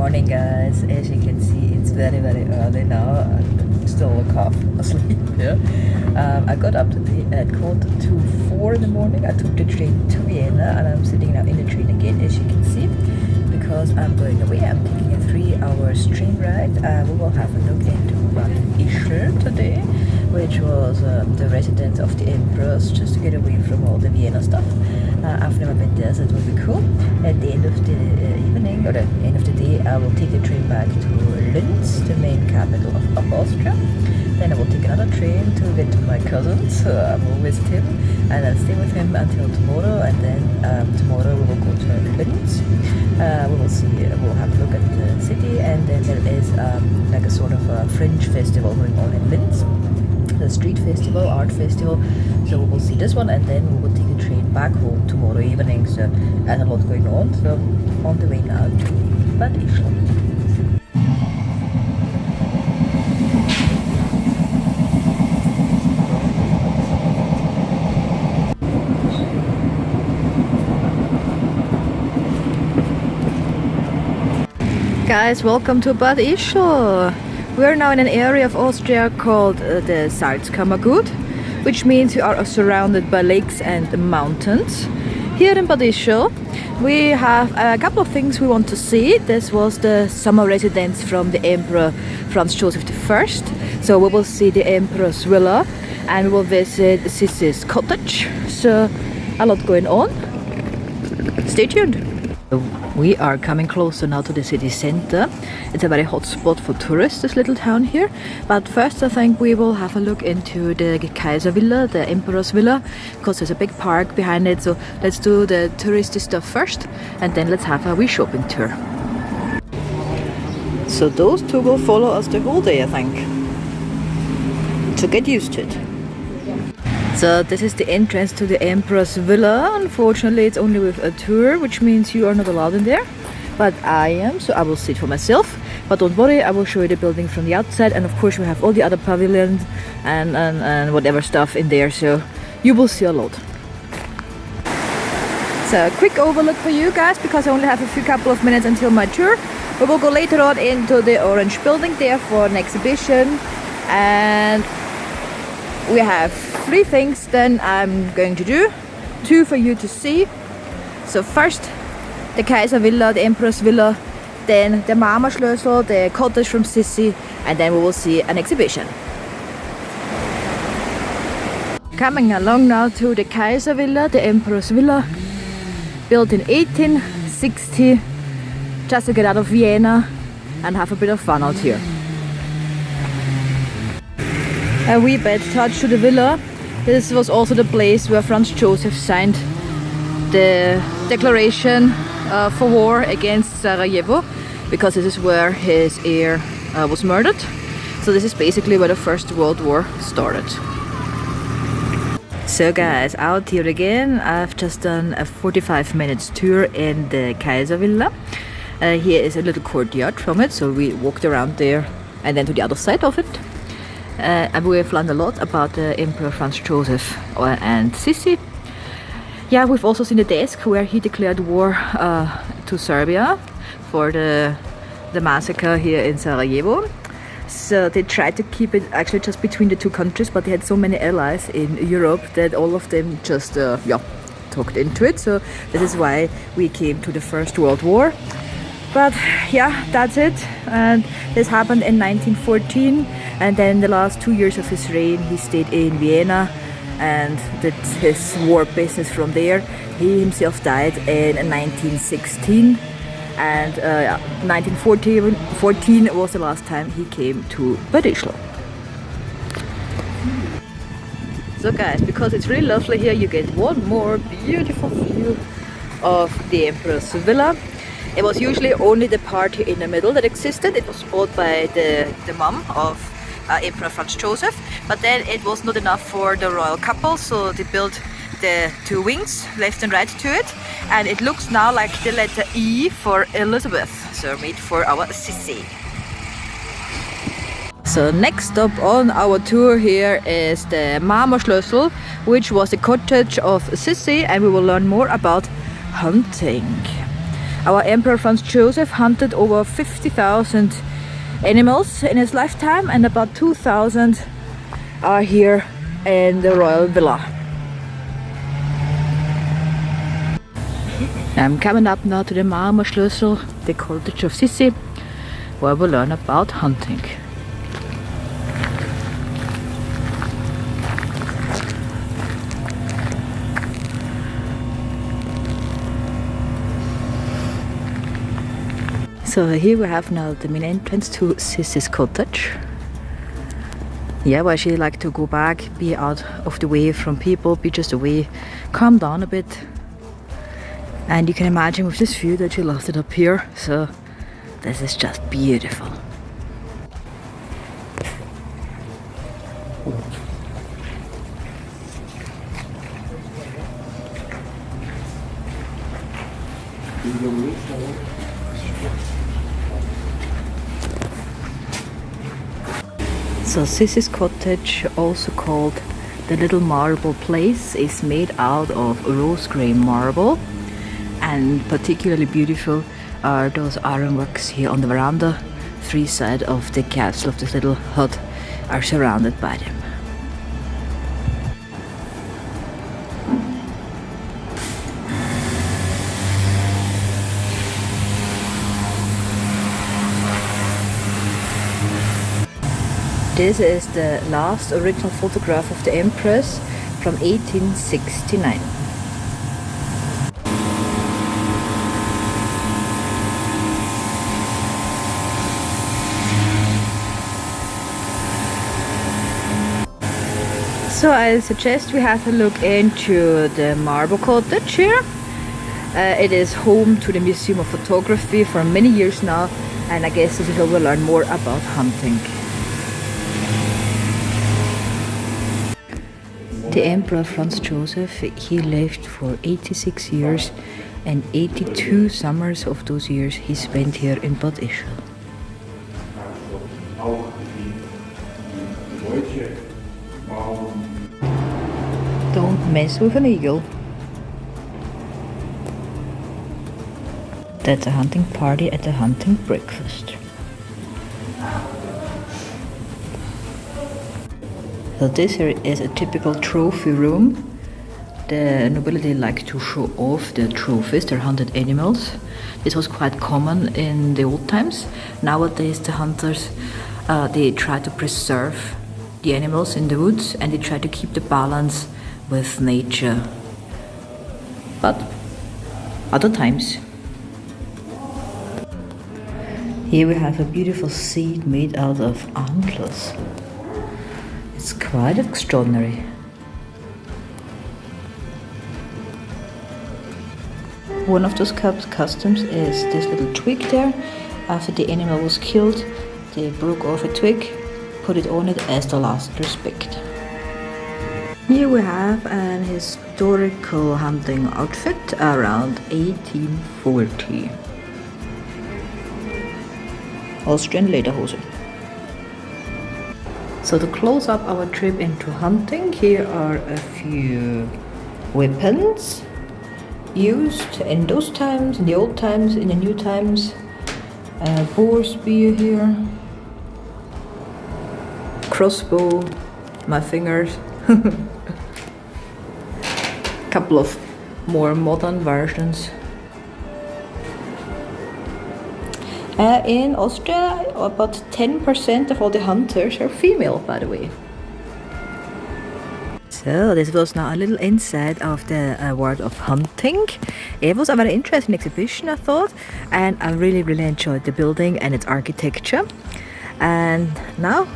morning, guys. As you can see, it's very early now. I'm still half asleep here. I got up today at 3:45 in the morning. I took the train to Vienna and I'm sitting now in the train again, as you can see, because I'm going away. I'm taking a 3-hour train ride. We will have a look into Bad Ischl today, which was the residence of the Empress, just to get away from all the Vienna stuff. I've never been there, so it will be cool. At the end of the evening, or the end of the day, I will take the train back to Linz, the main capital of Austria. Then I will take another train to get to my cousins. I will visit him and I'll stay with him until tomorrow. And then tomorrow we will go to Linz. We will see, we'll have a look at the city, and then there is like a sort of a fringe festival going on in Linz. The street festival, art festival. So we will see this one, and then we will take the train back home tomorrow evening. So there's a lot going on. So on the way now to Bad Ischl. Guys, welcome to Bad Ischl. We are now in an area of Austria called the Salzkammergut, which means we are surrounded by lakes and mountains. Here in Bad Ischl we have a couple of things we want to see. This was the summer residence from the Emperor Franz Joseph I. So we will see the Empress Villa and we will visit Sissi's cottage. So a lot going on. Stay tuned. We are coming closer now to the city center. It's a very hot spot for tourists, this little town here. But first I think we will have a look into the Kaiser Villa, the Empress Villa, because there's a big park behind it. So let's do the touristy stuff first and then let's have a wee shopping tour. So those two will follow us the whole day, I think. So get used to it. So this is the entrance to the Empress Villa. Unfortunately, it's only with a tour, which means you are not allowed in there. But I am, so I will sit for myself. But don't worry, I will show you the building from the outside. And of course, we have all the other pavilions and whatever stuff in there. So you will see a lot. So a quick overlook for you guys, because I only have a couple of minutes until my tour. We will go later on into the orange building there for an exhibition. And we have 3 things then I'm going to do, 2 for you to see. So first the Kaiser Villa, the Empress Villa, then the Marmorschlössl, the Cottage from Sissi, and then we will see an exhibition. Coming along now to the Kaiser Villa, the Empress Villa, built in 1860, just to get out of Vienna and have a bit of fun out here. A wee bit touch to the villa. This was also the place where Franz Joseph signed the declaration for war against Sarajevo, because this is where his heir was murdered. So this is basically where the First World War started. So guys, out here again. I've just done a 45 minutes tour in the Kaiser Villa. Here is a little courtyard from it, so we walked around there and then to the other side of it. And we have learned a lot about the Emperor Franz Joseph and Sissi. Yeah, we've also seen the desk where he declared war to Serbia for the massacre here in Sarajevo. So they tried to keep it actually just between the 2 countries, but they had so many allies in Europe that all of them just talked into it. So this is why we came to the First World War. But yeah, that's it. And this happened in 1914. And then the last 2 years of his reign, he stayed in Vienna and did his war business from there. He himself died in 1916. And 1914 was the last time he came to Bad Ischl. So guys, because it's really lovely here, you get one more beautiful view of the Empress Villa. It was usually only the part in the middle that existed. It was bought by the mom of Emperor Franz Joseph, but then it was not enough for the royal couple, so they built the 2 wings, left and right to it, and it looks now like the letter E for Elizabeth, so made for our Sissi. So next stop on our tour here is the Marmorschlössl, which was the cottage of Sissi, and we will learn more about hunting. Our Emperor Franz Joseph hunted over 50,000 animals in his lifetime, and about 2,000 are here in the royal villa. I'm coming up now to the Marmorschlössl, the cottage of Sissi, where we'll learn about hunting. So here we have now the main entrance to Sissi's cottage. Yeah, where she like to go back, be out of the way from people, be just away, calm down a bit. And you can imagine with this view that she loves it up here. So this is just beautiful. So Sissi's cottage, also called the Little Marble Place, is made out of rose grey marble, and particularly beautiful are those ironworks here on the veranda. Three sides of the castle of this little hut are surrounded by them. This is the last original photograph of the Empress from 1869. So I suggest we have a look into the marble cottage here. It is home to the Museum of Photography for many years now, and I guess this is where we'll learn more about hunting. The Emperor Franz Joseph, he lived for 86 years, and 82 summers of those years he spent here in Bad Ischl. Don't mess with an eagle. That's a hunting party at a hunting breakfast. So this here is a typical trophy room. The nobility like to show off their trophies, their hunted animals. This was quite common in the old times. Nowadays the hunters, they try to preserve the animals in the woods, and they try to keep the balance with nature. But other times. Here we have a beautiful seat made out of antlers. It's quite extraordinary. One of those customs is this little twig there. After the animal was killed, they broke off a twig, put it on it as the last respect. Here we have an historical hunting outfit around 1840. Austrian lederhose. So to close up our trip into hunting, here are a few weapons used in those times, in the old times, in the new times. Boar spear here, crossbow, my fingers, couple of more modern versions. In Austria, about 10% of all the hunters are female, by the way. So this was now a little insight of the world of hunting. It was a very interesting exhibition, I thought, and I really enjoyed the building and its architecture. And now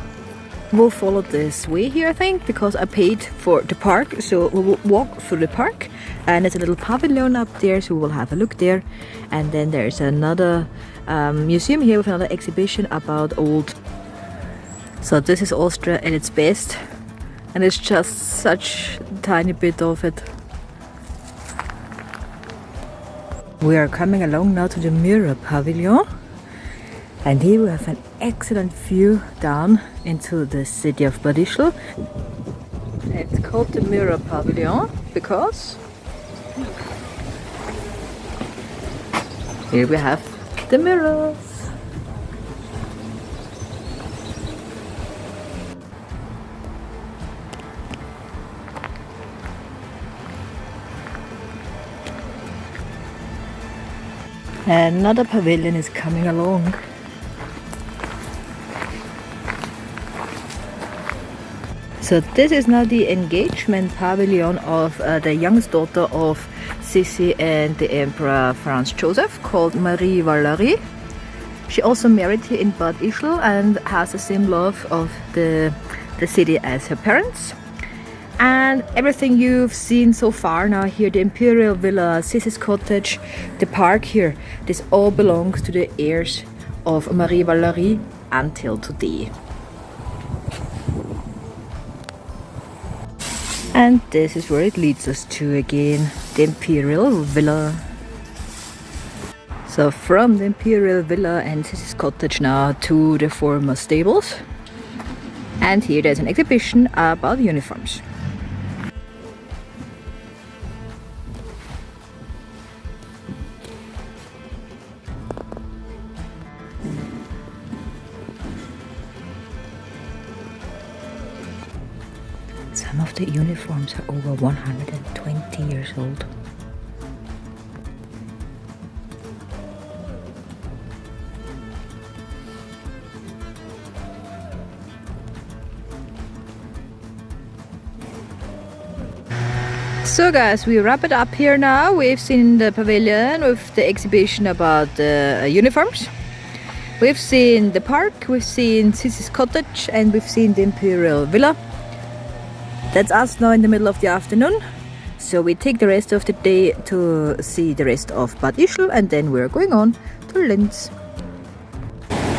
we'll follow this way here, I think, because I paid for the park, so we will walk through the park, and there's a little pavilion up there, so we'll have a look there. And then there's another museum here with another exhibition about old. So this is Austria at its best, and it's just such a tiny bit of it. We are coming along now to the Mirror Pavilion, and here we have an excellent view down into the city of Bad Ischl. It's called the Mirror Pavilion because Here we have the mirrors. Another pavilion is coming along. So this is now the engagement pavilion of the youngest daughter of Sissi and the Emperor Franz Joseph, called Marie Valerie. She also married here in Bad Ischl and has the same love of the city as her parents. And everything you've seen so far now here, the imperial villa, Sissi's cottage, the park here, this all belongs to the heirs of Marie Valerie until today. And this is where it leads us to again, the imperial villa. So from the imperial villa and Sissi's cottage now to the former stables. And here there's an exhibition about uniforms. Some of the uniforms are over 120 years old. So guys, we wrap it up here now. We've seen the pavilion with the exhibition about the uniforms. We've seen the park, we've seen Sissi's cottage, and we've seen the imperial villa. That's us now in the middle of the afternoon. So we take the rest of the day to see the rest of Bad Ischl, and then we're going on to Linz.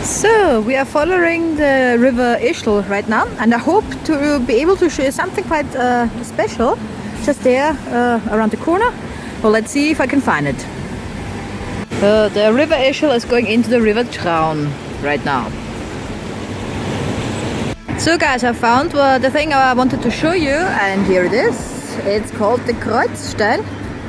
So we are following the river Ischl right now, and I hope to be able to show you something quite special just there around the corner. Well, let's see if I can find it. The river Ischl is going into the river Traun right now. So guys, I found the thing I wanted to show you, and here it is. It's called the Kreuzstein,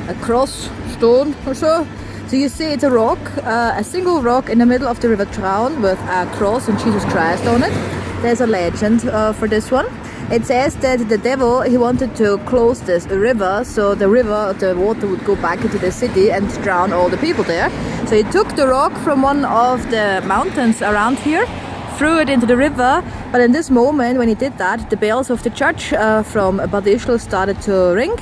a cross stone or so. So you see it's a rock, a single rock in the middle of the river Traun with a cross and Jesus Christ on it. There's a legend for this one. It says that the devil, he wanted to close this river, so the water would go back into the city and drown all the people there. So he took the rock from one of the mountains around here, threw it into the river, but in this moment when he did that, the bells of the church from Bad Ischl started to ring,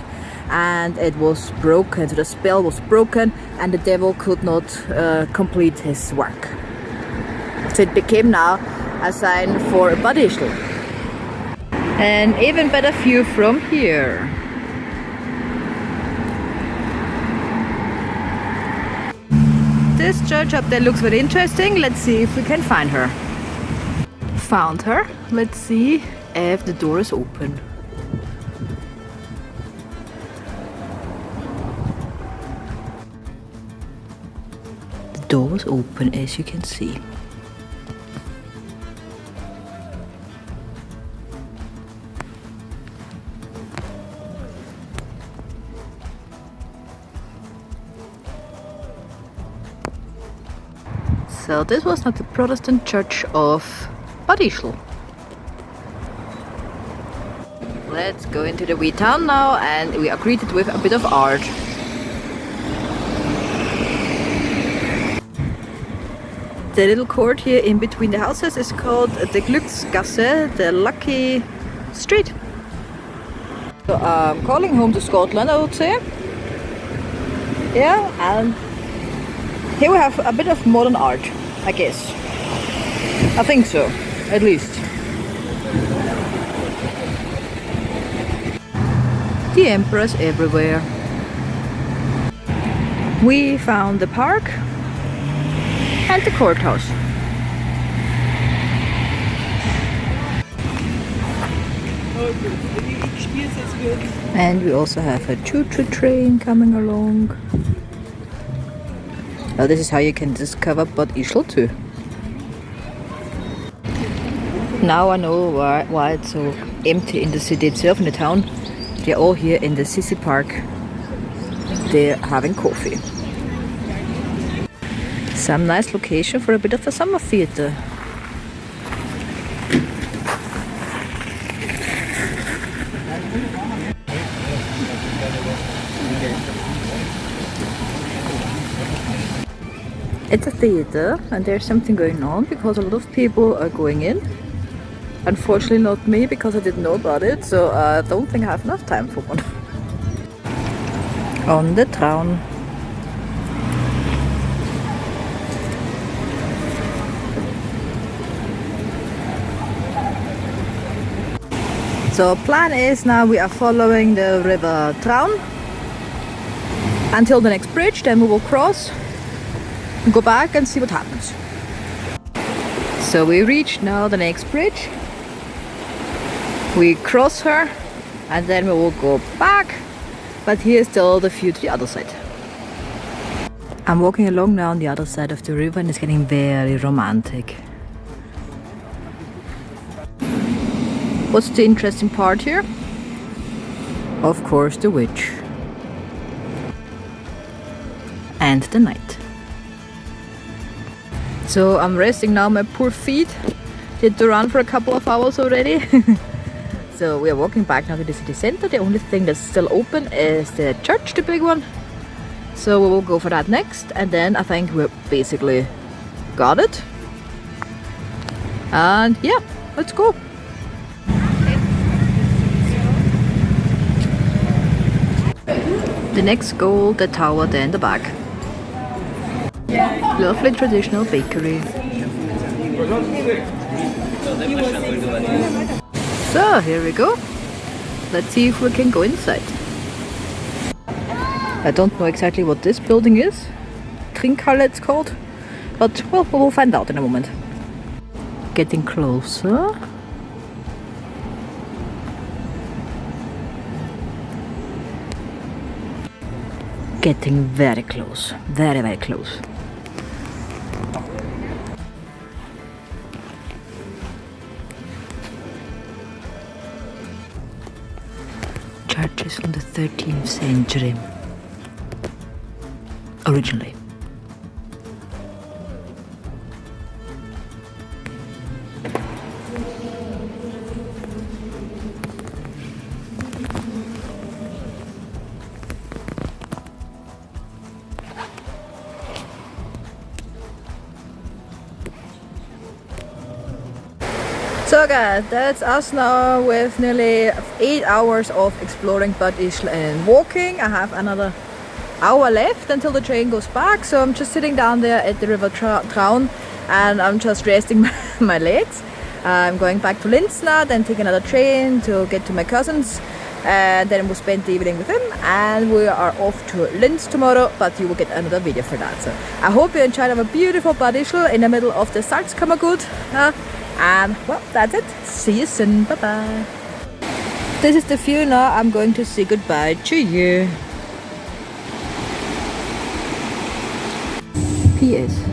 and it was broken. So the spell was broken and the devil could not complete his work. So it became now a sign for Bad Ischl. An even better view from here. This church up there looks very interesting. Let's see if we can find her. Found her. Let's see if the door is open. The door was open, as you can see. So this was not the Protestant church of Bad Ischl. Let's go into the wee town now, and we are greeted with a bit of art. The little court here in between the houses is called the Glücksgasse, the lucky street. So I'm calling home to Scotland, I would say. Yeah, and here we have a bit of modern art, I guess. I think so, at least. The emperors everywhere. We found the park and the courthouse. And we also have a choo-choo train coming along. Well, this is how you can discover Bad Ischl too. Now I know why it's so empty in the city itself, in the town. They're all here in the Sissi park. They're having coffee. Some nice location for a bit of a summer theater. It's a theater and there's something going on because a lot of people are going in. Unfortunately not me because I didn't know about it, so I don't think I have enough time for one. On the Town. So plan is now we are following the river Traun until the next bridge, then we will cross, go back and see what happens. So we reach now the next bridge, we cross her and then we will go back, but here's still the view to the other side. I'm walking along now on the other side of the river and it's getting very romantic. What's the interesting part here? Of course the witch. And the night. So I'm resting now my poor feet. Did the run for a couple of hours already. So we are walking back now to the city center. The only thing that's still open is the church, the big one. So we will go for that next and then I think we're basically got it. And yeah, let's go. The next goal, the tower, then the back. Lovely traditional bakery. So here we go. Let's see if we can go inside. I don't know exactly what this building is. Trinkhalle it's called. But well, we'll find out in a moment. Getting closer. Getting very close. Very, very close. Church is from the 13th century. Originally. So guys, that's us now with nearly 8 hours of exploring Bad Ischl and walking. I have another hour left until the train goes back, so I'm just sitting down there at the river Traun and I'm just resting my legs. I'm going back to Linz now, then take another train to get to my cousins and then we'll spend the evening with him and we are off to Linz tomorrow, but you will get another video for that. So I hope you enjoyed our beautiful Bad Ischl in the middle of the Salzkammergut. And well, that's it. See you soon. Bye bye. This is the view now. I'm going to say goodbye to you. P.S.